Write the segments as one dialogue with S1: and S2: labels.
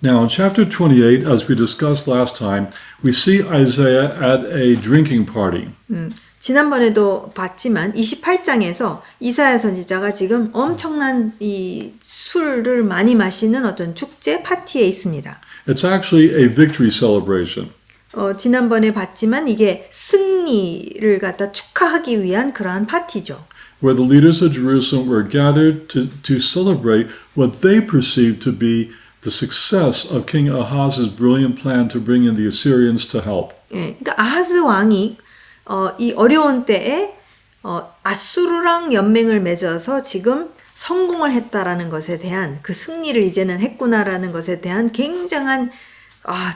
S1: Now, in chapter 28, as we discussed last time, we see Isaiah at a drinking party.
S2: 지난번에도 봤지만 28장에서 이사야 선지자가 지금 엄청난 이 술을 많이 마시는 어떤 축제 파티에 있습니다.
S1: It's actually a victory celebration.
S2: 지난번에 봤지만 이게 승리를 갖다 축하하기 위한 그러한 파티죠.
S1: Where the leaders of Jerusalem were gathered to celebrate what they perceived to be the success of King Ahaz's brilliant plan to bring in the Assyrians to help.
S2: 예, 그러니까 아하스 왕이 이 어려운 때에 아수르랑 연맹을 맺어서 지금 성공을 했다라는 것에 대한 그 승리를 이제는 했구나라는 것에 대한 굉장한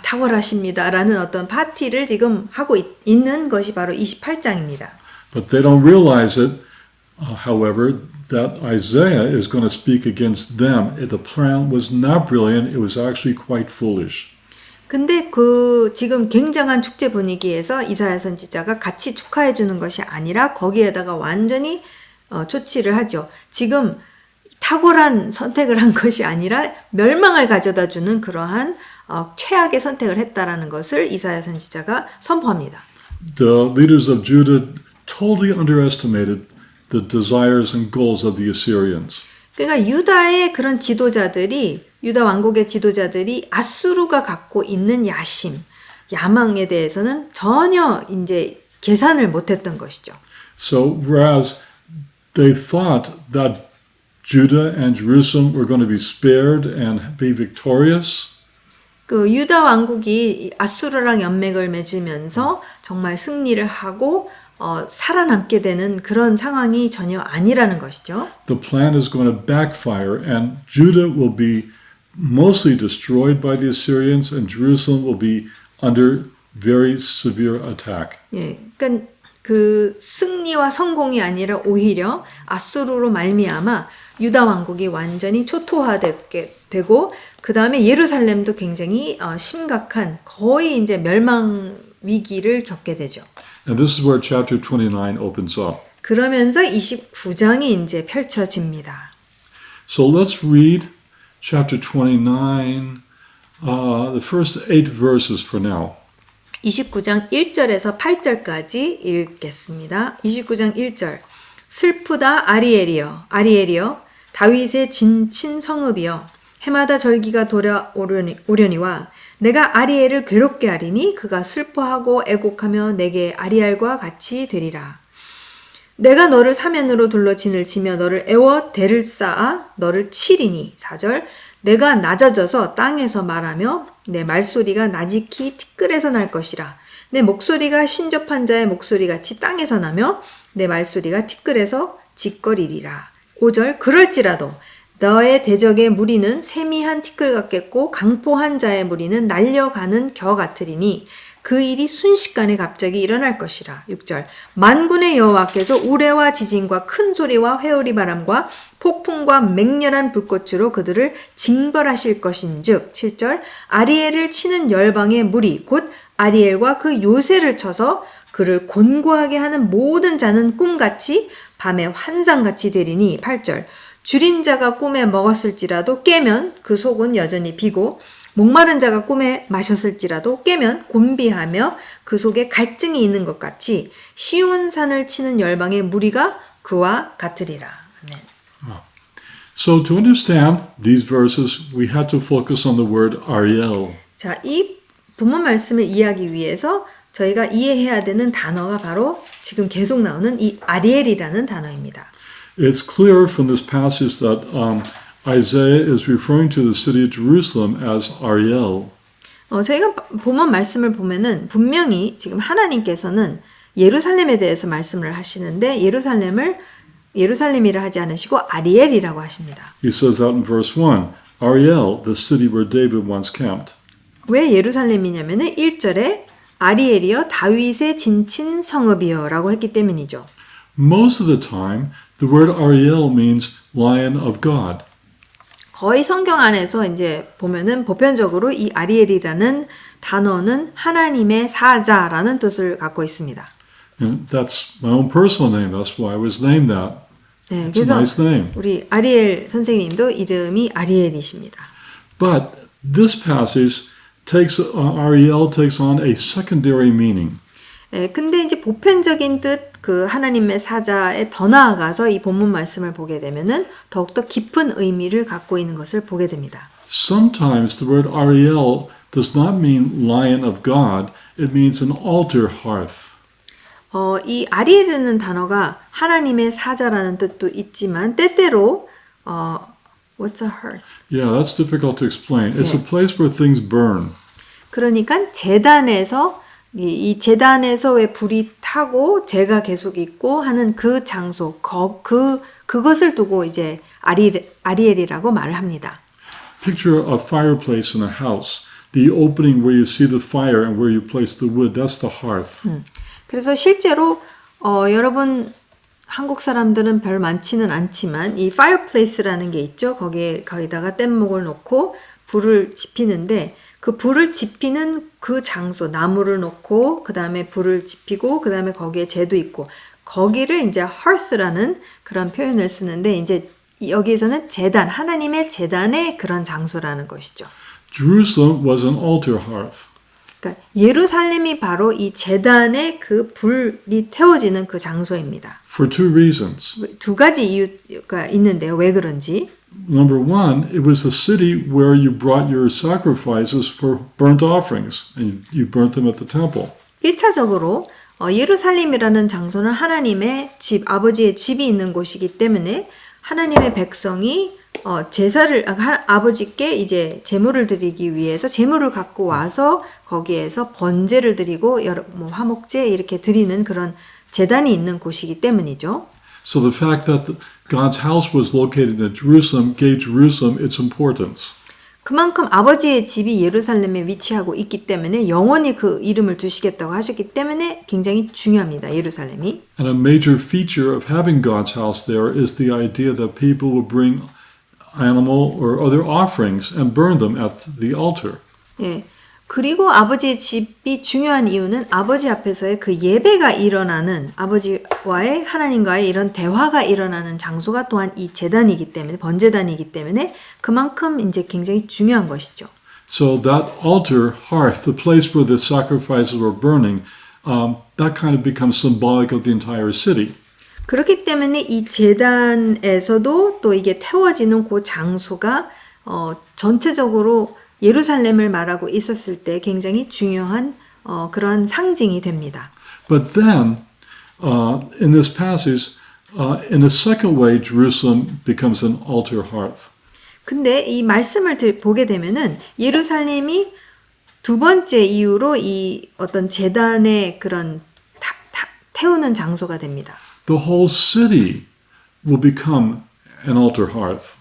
S2: 탁월하십니다라는 어떤 파티를 지금 하고 있는 것이 바로 28장입니다.
S1: But they don't realize it, however, that Isaiah is going to speak against them. The plan was not brilliant. It was actually quite foolish.
S2: 근데 지금 굉장한 축제 분위기에서 이사야 선지자가 같이 축하해 주는 것이 아니라 거기에다가 완전히 초치를 하죠. 지금 탁월한 선택을 한 것이 아니라 멸망을 가져다 주는 그러한 최악의 선택을 했다라는 것을 이사야 선지자가 선포합니다.
S1: The leaders of Judah totally underestimated the desires and goals of the Assyrians.
S2: 그러니까 유다의 그런 지도자들이 유다 왕국의 지도자들이 아수르가 갖고 있는 야심, 야망에 대해서는 전혀 이제 계산을 못했던 것이죠.
S1: So whereas they thought that Judah and Jerusalem were going to be spared and be victorious,
S2: 그 유다 왕국이 아수르랑 연맹을 맺으면서 정말 승리를 하고 살아남게 되는 그런 상황이 전혀 아니라는 것이죠.
S1: the plan is going to backfire and Judah will be mostly destroyed by the Assyrians and Jerusalem will be under very severe attack.
S2: 예, 그러니까 그 승리와 성공이 아니라 오히려 아수르로 말미암아 유다 왕국이 완전히 초토화되게 되고 그 다음에 예루살렘도 굉장히 심각한 거의 이제 멸망 위기를 겪게 되죠.
S1: And this is where chapter 29 opens up.
S2: 그러면서 29장이 이제 펼쳐집니다.
S1: So let's read chapter 29, the first 8 verses for now.
S2: 29장 1절에서 8절까지 읽겠습니다. 29장 1절 슬프다 아리엘이여 아리엘이여 다윗의 진친 성읍이여 해마다 절기가 돌아오려니와 내가 아리엘을 괴롭게 하리니 그가 슬퍼하고 애곡하며 내게 아리엘과 같이 되리라. 내가 너를 사면으로 둘러 진을 치며 너를 애워 대를 쌓아 너를 치리니 4절 내가 낮아져서 땅에서 말하며 내 말소리가 나직히 티끌에서 날 것이라. 내 목소리가 신접한 자의 목소리같이 땅에서 나며 내 말소리가 티끌에서 짓거리리라. 5절 그럴지라도 너의 대적의 무리는 세미한 티끌 같겠고 강포한 자의 무리는 날려가는 겨 같으리니 그 일이 순식간에 갑자기 일어날 것이라. 6절 만군의 여호와께서 우레와 지진과 큰 소리와 회오리 바람과 폭풍과 맹렬한 불꽃으로 그들을 징벌하실 것인즉 7절 아리엘을 치는 열방의 무리 곧 아리엘과 그 요새를 쳐서 그를 곤고하게 하는 모든 자는 꿈같이 밤에 환상같이 되리니 8절 줄인 자가 꿈에 먹었을지라도 깨면 그 속은 여전히 비고 목마른 자가 꿈에 마셨을지라도 깨면 곤비하며 그 속에 갈증이 있는 것 같이 시온산을 치는 열방의 무리가 그와 같으리라. 아멘.
S1: So to understand these verses, we had to focus on the word Ariel.
S2: 자, 이 본문 말씀을 이해하기 위해서 저희가 이해해야 되는 단어가 바로 지금 계속 나오는 이 아리엘이라는 단어입니다.
S1: It's clear from this passage that Isaiah is referring to the city of Jerusalem as Ariel.
S2: 저희가 본문 말씀을 보면은 분명히 지금 하나님께서는 예루살렘에 대해서 말씀을 하시는데 예루살렘이라 하지 않으시고 아리엘이라고 하십니다.
S1: He says that in verse 1, Ariel, the city where David once camped.
S2: 왜 예루살렘이냐면은 1절에 아리엘이여 다윗의 진친 성읍이여 라고 했기 때문이죠.
S1: Most of the time, the word Ariel means Lion of God.
S2: 거의 성경 안에서 이제 보면은 보편적으로 이 아리엘이라는 단어는 하나님의 사자라는 뜻을 갖고 있습니다.
S1: And that's my own personal name. That's why I was named that.
S2: 네,
S1: It's a
S2: 그래서
S1: nice name.
S2: 우리 아리엘 선생님도 이름이 아리엘이십니다.
S1: But This passage REL takes on a secondary meaning.
S2: 예, 근데 이제 보편적인 뜻, 그 하나님의 사자에 더 나아가서 이 본문 말씀을 보게 되면은 더욱더 깊은 의미를 갖고 있는 것을 보게 됩니다.
S1: Sometimes the word REL does not mean lion of God. It means an altar hearth.
S2: 이 아리엘이라는 단어가 하나님의 사자라는 뜻도 있지만 때때로 what's a hearth?
S1: Yeah, that's difficult to explain. It's
S2: Yeah.
S1: a place where things burn.
S2: 그러니까 제단에서 이 제단에서 왜 불이 타고 재가 계속 있고 하는 그 장소, 그것을 두고 이제 아리엘이라고 말을 합니다.
S1: Picture a fireplace in a house. The opening where you see the fire and where you place the wood, that's the hearth.
S2: 그래서 실제로 여러분 한국 사람들은 별 많지는 않지만 이 fireplace라는 게 있죠. 거기다가 뗏목을 놓고 불을 지피는데 그 불을 지피는 그 장소, 나무를 놓고 그 다음에 불을 지피고 그 다음에 거기에 재도 있고 거기를 이제 hearth라는 그런 표현을 쓰는데 이제 여기에서는 제단, 하나님의 제단의 그런 장소라는 것이죠.
S1: Jerusalem was an altar hearth.
S2: 그러니까 예루살렘이 바로 이 제단의 그 불이 태워지는 그 장소입니다.
S1: For two reasons.
S2: 두 가지 이유가 있는데요. 왜 그런지.
S1: Number one, it was the city where you brought your sacrifices for burnt offerings, and you burnt them at the temple.
S2: 1차적으로 예루살렘이라는 장소는 하나님의 집, 아버지의 집이 있는 곳이기 때문에 하나님의 백성이 제사를 아버지께 이제 제물을 드리기 위해서 제물을 갖고 와서 거기에서 번제를 드리고 화목제 이렇게 드리는 그런 제단이 있는 곳이기 때문이죠.
S1: So the fact that God's house was located in Jerusalem gave Jerusalem its importance.
S2: 그만큼 아버지의 집이 예루살렘에 위치하고 있기 때문에 영원히 그 이름을 두시겠다고 하셨기 때문에 굉장히 중요합니다. 예루살렘이.
S1: And a major feature of having God's house there is the idea that people would bring animal or other offerings and burn them at the altar.
S2: 예. 그리고 아버지의 집이 중요한 이유는 아버지 앞에서의 그 예배가 일어나는 아버지와의 하나님과의 이런 대화가 일어나는 장소가 또한 이 제단이기 때문에 번제단이기 때문에 그만큼 이제 굉장히 중요한 것이죠.
S1: So that altar hearth, the place where the sacrifices were burning, that kind of becomes symbolic of the entire city.
S2: 그렇기 때문에 이 제단에서도 또 이게 태워지는 그 장소가 전체적으로 예루살렘을 말하고 있었을 때 굉장히 중요한 그러한 상징이 됩니다.
S1: But then, in this passage, in a second way, Jerusalem becomes an altar hearth.
S2: 근데 이 말씀을 보게 되면은 예루살렘이 두 번째 이유로 이 어떤 제단의 그런 태우는 장소가 됩니다.
S1: The whole city will become an altar hearth.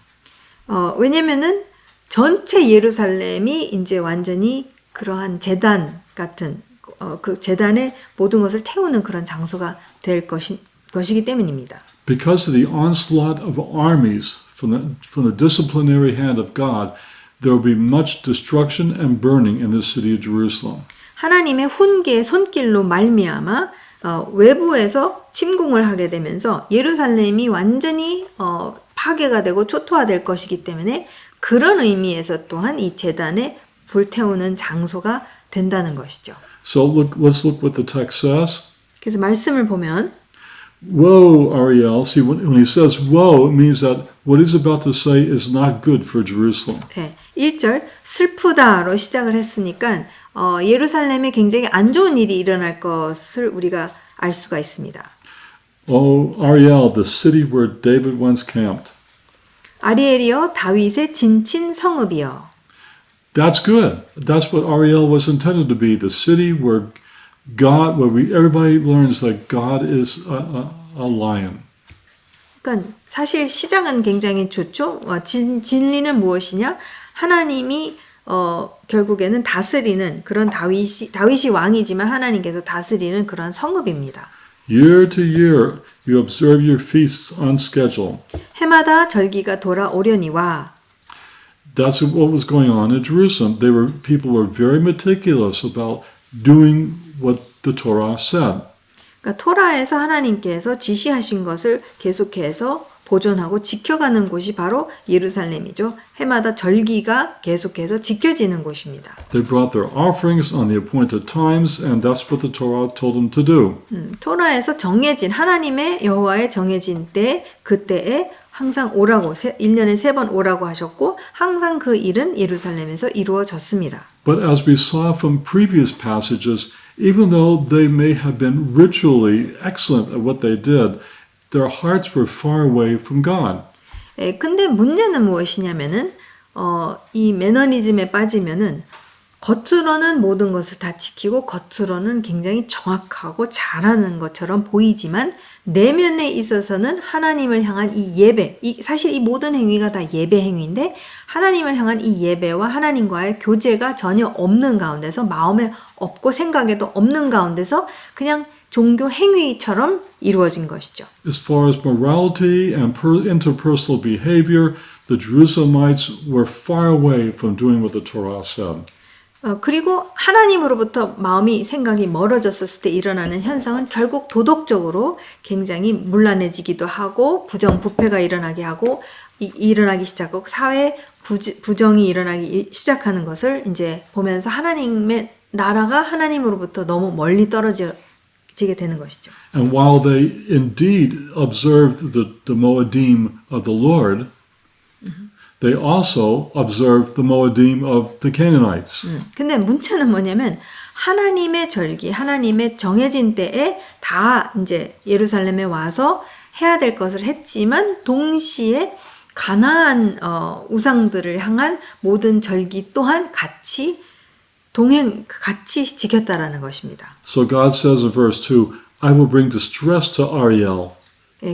S2: 왜냐면은 전체 예루살렘이 이제 완전히 그러한 제단 같은 그 제단의 모든 것을 태우는 그런 장소가 될 것이기 때문입니다.
S1: Because of the onslaught of armies from the disciplinary hand of God, there will be much destruction and burning in this city of Jerusalem.
S2: 하나님의 훈계의 손길로 말미암아 외부에서 침공을 하게 되면서 예루살렘이 완전히 파괴가 되고 초토화될 것이기 때문에 그런 의미에서 또한 이 제단에 불태우는 장소가 된다는 것이죠.
S1: So let's look what the text says.
S2: 그래서 말씀을 보면
S1: Woe, Ariel. See, when he says woe, it means that what he's about to say is not good for Jerusalem.
S2: 네, 1절 슬프다로 시작을 했으니까 예루살렘에 굉장히 안 좋은 일이 일어날 것을 우리가 알 수가 있습니다.
S1: Oh, Ariel, the city where David once camped.
S2: 아리엘이여 다윗의 진친 성읍이여.
S1: That's good. That's what Ariel was intended to be, the city where everybody learns that God is a lion.
S2: 그러니까 사실 시작은 굉장히 좋죠. 진리는 무엇이냐? 하나님이 결국에는 다스리는 그런 다윗이 왕이지만 하나님께서 다스리는 그런 성읍입니다.
S1: Year to year, you observe your feasts on schedule.
S2: 해마다 절기가 돌아오려니와.
S1: That's what was going on in Jerusalem. People were very meticulous about doing what the Torah said.
S2: 그러니까 토라에서 하나님께서 지시하신 것을 계속해서 보존하고 지켜가는 곳이 바로 예루살렘이죠. 해마다 절기가 계속해서 지켜지는 곳입니다.
S1: They brought their offerings on the appointed times, and that's what the Torah told them to do.
S2: 토라에서 정해진 하나님의 여호와의 정해진 때 그때에 항상 오라고 1년에 3번 오라고 하셨고 항상 그 일은 예루살렘에서 이루어졌습니다.
S1: But as we saw from previous passages, even though they may have been ritually excellent at what they did, their hearts were far away from God.
S2: 근데 문제는 무엇이냐면은 이 매너리즘에 빠지면은 겉으로는 모든 것을 다 지키고 겉으로는 굉장히 정확하고 잘하는 것처럼 보이지만 내면에 있어서는 하나님을 향한 이 예배, 사실 이 모든 행위가 다 예배 행위인데 하나님을 향한 이 예배와 하나님과의 교제가 전혀 없는 가운데서 마음에 없고 생각에도 없는 가운데서 그냥 종교 행위처럼 이루어진 것이죠.
S1: As far as morality and interpersonal behavior, the Jerusalemites were far away from doing what the Torah said.
S2: 그리고 하나님으로부터 마음이 생각이 멀어졌을 때 일어나는 현상은 결국 도덕적으로 굉장히 문란해지기도 하고 부정부패가 일어나게 하고 일어나기 시작하고 사회 부정이 일어나기 시작하는 것을 이제 보면서 하나님의 나라가 하나님으로부터 너무 멀리 떨어지게 되는 것이죠.
S1: And while they indeed observed the Moedim of the Lord, they also observed the Moedim of the Canaanites.
S2: 근데 문제는 뭐냐면 하나님의 절기, 하나님의 정해진 때에 다 이제 예루살렘에 와서 해야 될 것을 했지만 동시에 가나안 우상들을 향한 모든 절기 또한 같이 지켰다라는 것입니다.
S1: So God says in verse 2, I will bring distress to Ariel,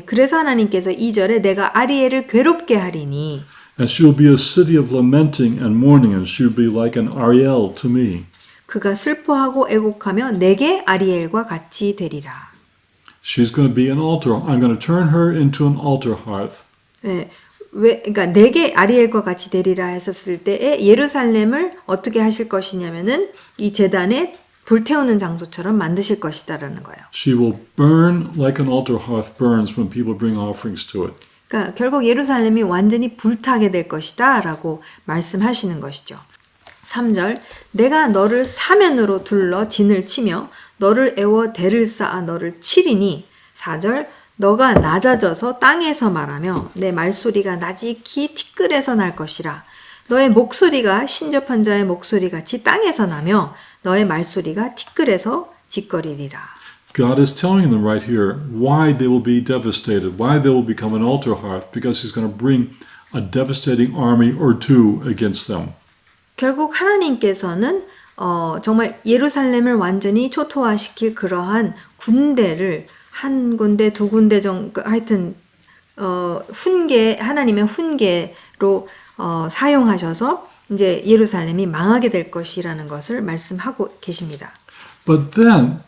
S2: 그래서 하나님께서 2절에 내가 아리엘을 괴롭게 하리니
S1: and she will be a city of lamenting and mourning, and she will be like an Ariel to me.
S2: 그가 슬퍼하고 애곡하며 내게 아리엘과 같이 되리라.
S1: She's going to be an altar. I'm going to turn her into an altar hearth.
S2: 그러니까 내게 아리엘과 같이 되리라 했었을 때에 예루살렘을 어떻게 하실 것이냐면은 이 제단에 불태우는 장소처럼 만드실 것이다라는 거예요.
S1: She will burn like an altar hearth burns when people bring offerings to it.
S2: 그러니까 결국 예루살렘이 완전히 불타게 될 것이다라고 말씀하시는 것이죠. 3절 내가 너를 사면으로 둘러 진을 치며 너를 애워 대를 쌓아 너를 치리니 4절 너가 낮아져서 땅에서 말하며 내 말소리가 나직히 티끌에서 날 것이라 너의 목소리가 신접한 자의 목소리같이 땅에서 나며 너의 말소리가 티끌에서 짓거리리라.
S1: God is telling them right here why they will be devastated, why they will become an altar hearth, because He's going to bring a devastating army or two against them.
S2: 결국 하나님께서는 정말 예루살렘을 완전히 초토화시킬 그러한 군대를 한 군데, 두 군데 정도 하여튼 하나님의 훈계로 사용하셔서 이제 예루살렘이 망하게 될 것이라는 것을 말씀하고 계십니다.
S1: But then,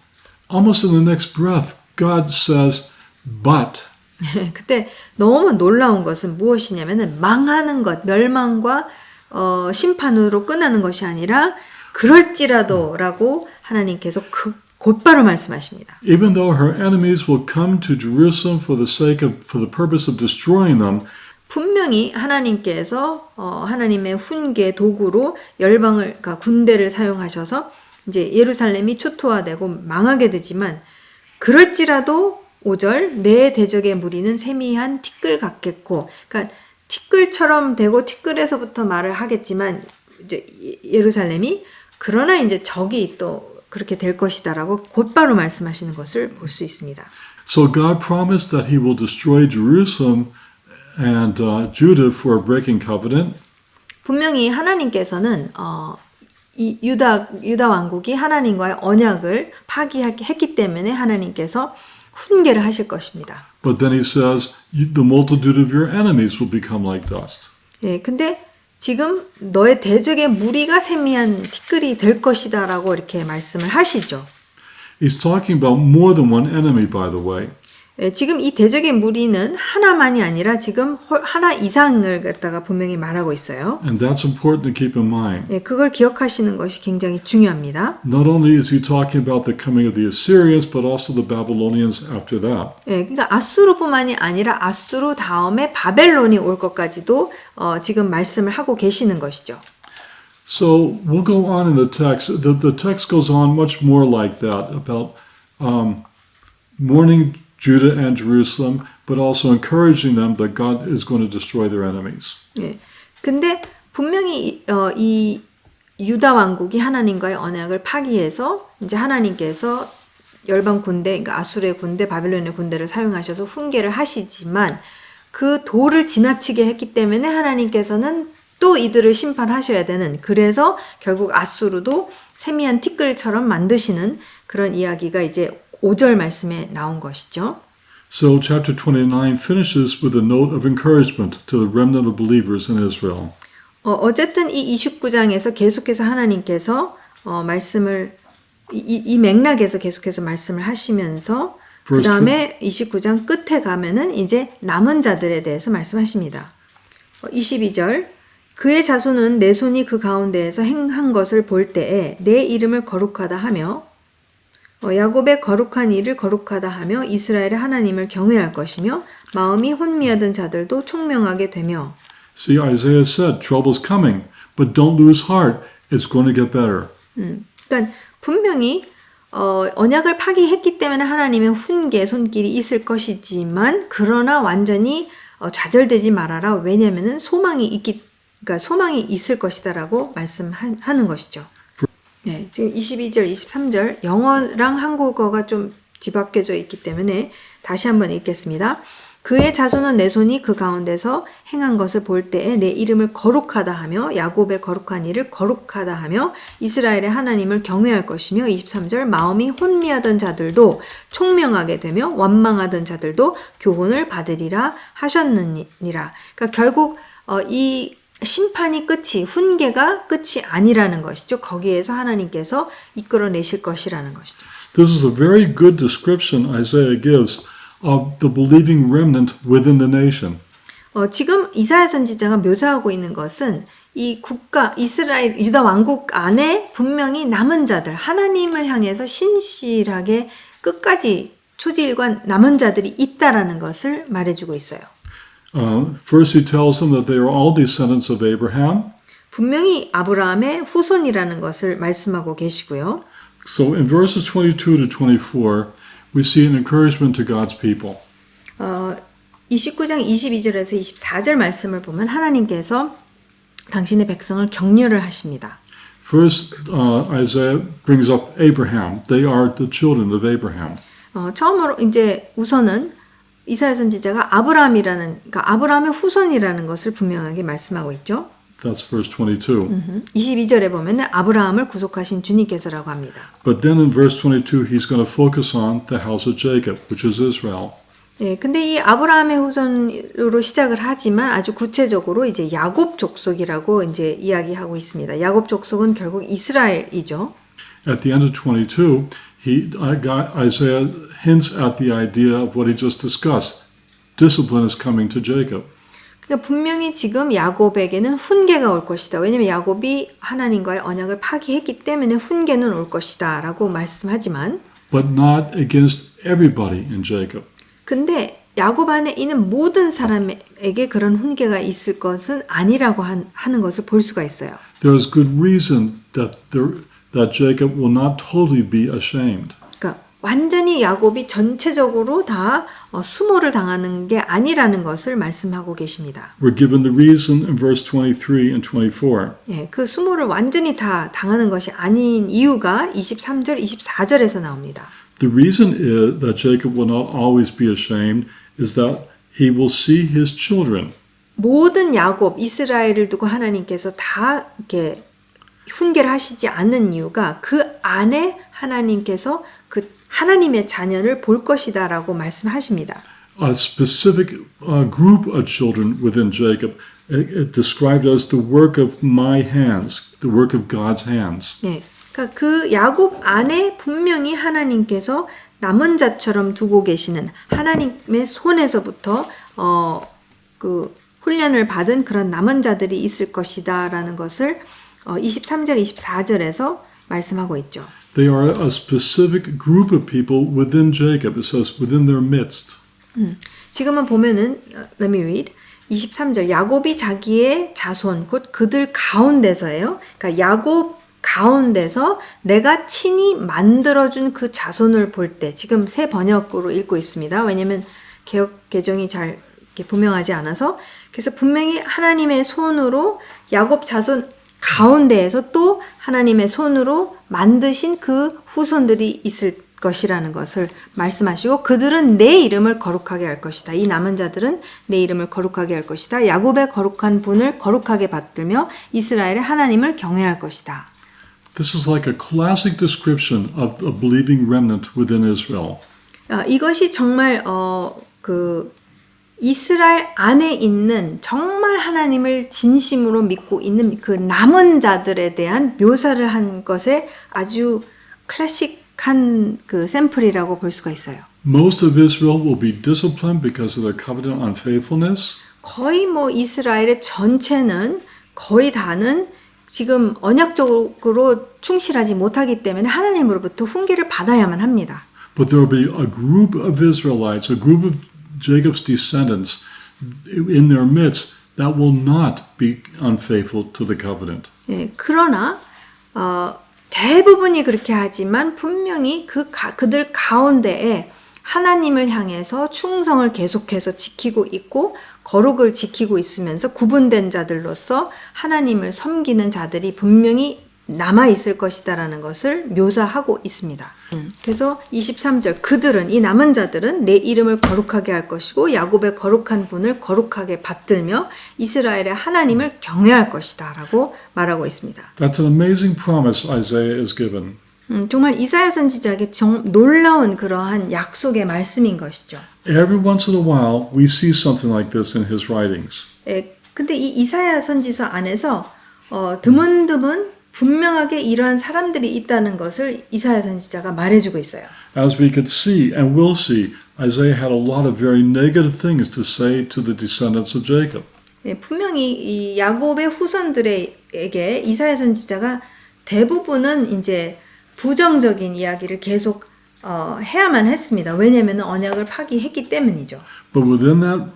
S1: almost in the next breath, God says, but.
S2: 그때 너무 놀라운 것은 무엇이냐면은 망하는 것, 멸망과 심판으로 끝나는 것이 아니라 그럴지라도라고 하나님께서 곧바로 말씀하십니다.
S1: Even though her enemies will come to Jerusalem for the purpose of destroying them,
S2: 분명히 하나님께서 하나님의 훈계 도구로 그러니까 군대를 사용하셔서 이제 예루살렘이 초토화되고 망하게 되지만 그럴지라도 5절 내 대적의 무리는 세미한 티끌 같겠고 그러니까 티끌처럼 되고 티끌에서부터 말을 하겠지만 이제 예루살렘이 그러나 이제 적이 또 그렇게 될 것이다라고 곧바로 말씀하시는 것을 볼 수 있습니다.
S1: So God promised that He will destroy Jerusalem and Judah for breaking covenant.
S2: 분명히 하나님께서는 이 유다 왕국이 하나님과의 언약을 파기했기 때문에 하나님께서 훈계를 하실 것입니다.
S1: But then He says, the multitude of your enemies will become like dust.
S2: 예, 근데 지금 너의 대적의 무리가 세미한 티끌이 될 것이다라고 이렇게 말씀을 하시죠.
S1: He's talking about more than one enemy, by the way.
S2: 지금 이 대적의 무리는 하나만이 아니라 지금 하나 이상을 갖다가 분명히 말하고 있어요.
S1: And that's important to keep in mind.
S2: 그걸 기억하시는 것이 굉장히 중요합니다.
S1: Not only is he talking about the coming of the Assyrians, but also the Babylonians after that.
S2: 그러니까 아수르뿐만이 아니라 아수르 다음에 바벨론이 올 것까지도 지금 말씀을 하고 계시는 것이죠.
S1: So we'll go on in the text. The text goes on much more like that about mourning Judah and Jerusalem, but also encouraging them that God is going to destroy their enemies.
S2: 근데 분명히 이 유다 왕국이 하나님과의 언약을 파기해서 이제 하나님께서 열방 군대, 그러니까 아수르의 군대, 바벨론의 군대를 사용하셔서 훈계를 하시지만 그 도를 지나치게 했기 때문에 하나님께서는 또 이들을 심판하셔야 되는, 그래서 결국 아수르도 세미한 티끌처럼 만드시는 그런 이야기가 이제 5절 말씀에 나온 것이죠.
S1: So chapter 29 finishes with a note of encouragement to the remnant of believers in Israel.
S2: 어쨌든 이 29장에서 계속해서 하나님께서 말씀을 이 맥락에서 계속해서 말씀을 하시면서 그 다음에 29장 끝에 가면은 이제 남은 자들에 대해서 말씀하십니다. 22절 그의 자손은 내 손이 그 가운데에서 행한 것을 볼 때에 내 이름을 거룩하다 하며 야곱의 거룩한 일을 거룩하다 하며 이스라엘의 하나님을 경외할 것이며 마음이 혼미하던 자들도 총명하게 되며.
S1: See, Isaiah said, trouble's coming, but don't lose heart. It's going to get better.
S2: 그러니까 분명히 언약을 파기했기 때문에 하나님의 훈계, 손길이 있을 것이지만 그러나 완전히 좌절되지 말아라. 왜냐하면은 그러니까 소망이 있을 것이다라고 말씀하는 것이죠. 네, 지금 22절, 23절 영어랑 한국어가 좀 뒤바뀌어져 있기 때문에 다시 한번 읽겠습니다. 그의 자손은 내 손이 그 가운데서 행한 것을 볼 때에 내 이름을 거룩하다 하며 야곱의 거룩한 일을 거룩하다 하며 이스라엘의 하나님을 경외할 것이며 23절 마음이 혼미하던 자들도 총명하게 되며 원망하던 자들도 교훈을 받으리라 하셨느니라. 그러니까 결국 이 심판이 끝이, 훈계가 끝이 아니라는 것이죠. 거기에서 하나님께서 이끌어내실 것이라는 것이죠.
S1: This is a very good description Isaiah gives of the believing remnant within the nation.
S2: 지금 이사야 선지자가 묘사하고 있는 것은 이 국가, 이스라엘, 유다 왕국 안에 분명히 남은 자들, 하나님을 향해서 신실하게 끝까지 초지일관 남은 자들이 있다라는 것을 말해주고 있어요.
S1: First he tells them that they are all descendants of Abraham.
S2: 분명히 아브라함의 후손이라는 것을 말씀하고 계시고요.
S1: So in verses 22 to 24, we see an encouragement to God's people.
S2: 29장 22절에서 24절 말씀을 보면 하나님께서 당신의 백성을 격려를 하십니다.
S1: First, Isaiah brings up Abraham. They are the children of Abraham.
S2: 처음으로 이제 우선은 이사야 선지자가 그러니까 아브라함의 후손이라는 것을 분명하게 말씀하고 있죠.
S1: That's verse 22.
S2: 22절에 보면은 아브라함을 구속하신 주님께서라고 합니다.
S1: But then in verse 22, he's going to focus on the house of Jacob, which is Israel.
S2: 예, 근데 이 아브라함의 후손으로 시작을 하지만 아주 구체적으로 이제 야곱 족속이라고 이제 이야기하고 있습니다. 야곱 족속은 결국 이스라엘이죠.
S1: At the end of 22, Isaiah hints at the idea of what he just discussed. Discipline is coming to Jacob.
S2: 그러니까 분명히 지금 야곱에게는 훈계가 올 것이다. 왜냐하면 야곱이 하나님과의 언약을 파기했기 때문에 훈계는 올 것이다 라고 말씀하지만
S1: But not against everybody in Jacob.
S2: 근데 야곱 안에 있는 모든 사람에게 그런 훈계가 있을 것은 아니라고 하는 것을 볼 수가 있어요.
S1: There is good reason that Jacob will not totally be ashamed.
S2: 그러니까 완전히 야곱이 전체적으로 다 수모를 당하는 게 아니라는 것을 말씀하고 계십니다.
S1: We're given the reason in verse 23 and 24.
S2: 예, 그 수모를 완전히 다 당하는 것이 아닌 이유가 23절, 24절에서 나옵니다.
S1: The reason is that Jacob will not always be ashamed is that he will see his children.
S2: 모든 야곱, 이스라엘을 두고 하나님께서 다 이렇게 훈계를 하시지 않는 이유가 그 안에 하나님께서 그 하나님의 자녀를 볼 것이다라고 말씀하십니다.
S1: A specific group of children within Jacob described as the work of my hands, the work of God's hands.
S2: 네, 그러니까 그 야곱 안에 분명히 하나님께서 남은 자처럼 두고 계시는 하나님의 손에서부터 그 훈련을 받은 그런 남은 자들이 있을 것이다라는 것을 23절, 24절에서 말씀하고 있죠.
S1: They are a specific group of people within Jacob. It says within their midst.
S2: 지금은 보면은 let me read. 23절 야곱이 자기의 자손 곧 그들 가운데서예요. 그러니까 야곱 가운데서 내가 친히 만들어준 그 자손을 볼 때 지금 새 번역으로 읽고 있습니다. 왜냐하면 개역 개정이 잘 이렇게 분명하지 않아서 그래서 분명히 하나님의 손으로 야곱 자손 가운데에서 또 하나님의 손으로 만드신 그 후손들이 있을 것이라는 것을 말씀하시고 그들은 내 이름을 거룩하게 할 것이다. 이 남은 자들은 내 이름을 거룩하게 할 것이다. 야곱의 거룩한 분을 거룩하게 받들며 이스라엘의 하나님을 경외할 것이다.
S1: This is like a classic description of a believing remnant within Israel.
S2: 이것이 정말 그 이스라엘 안에 있는 정말 하나님을 진심으로 믿고 있는 그 남은 자들에 대한 묘사를 한 것에 아주 클래식한 그 샘플이라고 볼 수가 있어요.
S1: Most of Israel will be disciplined because of their covenant unfaithfulness.
S2: 거의 뭐 이스라엘의 전체는 거의 다는 지금 언약적으로 충실하지 못하기 때문에 하나님으로부터 훈계를 받아야만 합니다.
S1: But there will be a group of Israelites, a group of Jacob's descendants in their midst that will not be unfaithful to the covenant.
S2: 예, 그러나 대부분이 그렇게 하지만 분명히 그들 가운데에 하나님을 향해서 충성을 계속해서 지키고 있고 거룩을 지키고 있으면서 구분된 자들로서 하나님을 섬기는 자들이 분명히 남아 있을 것이다라는 것을 묘사하고 있습니다. 그래서 23절 그들은 이 남은 자들은 내 이름을 거룩하게 할 것이고 야곱의 거룩한 분을 거룩하게 받들며 이스라엘의 하나님을 경외할 것이다라고 말하고 있습니다.
S1: That's an amazing promise Isaiah is given.
S2: 정말 이사야 선지자에게 놀라운 그러한 약속의 말씀인 것이죠.
S1: Every once in a while we see something like this in his writings.
S2: 근데 이 이사야 선지서 안에서 드문드문 분명하게 이러한 사람들이 있다는 것을 이사야 선지자가 말해주고 있어요.
S1: As we could see and will see, Isaiah had a lot of very negative things to say to the descendants of Jacob.
S2: 분명히 이 야곱의 후손들에게 이사야 선지자가 대부분은 이제 부정적인 이야기를 계속 해야만 했습니다. 왜냐하면 언약을 파기했기 때문이죠.
S1: But within that,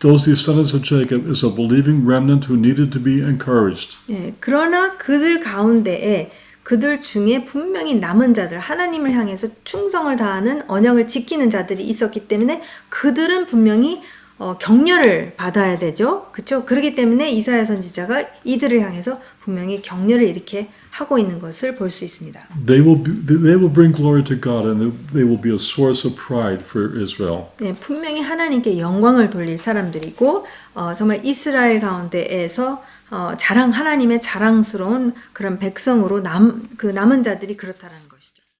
S1: those descendants of Jacob is a believing remnant who needed to be encouraged.
S2: 그러나 그들 가운데에 그들 중에 분명히 남은 자들, 하나님을 향해서 충성을 다하는 언약을 지키는 자들이 있었기 때문에 그들은 분명히 격려를 받아야 되죠. 그렇죠? 그렇기 때문에 이사야 선지자가 이들을 향해서 분명히 격려를 이렇게 하고 있는 것을 볼 수 있습니다.
S1: They will bring glory to God and they will be a source of pride for Israel.
S2: 분명히 하나님께 영광을 돌릴 사람들이고 정말 이스라엘 가운데에서 하나님의 자랑스러운 그런 백성으로 남은 자들이 그렇다라는 것.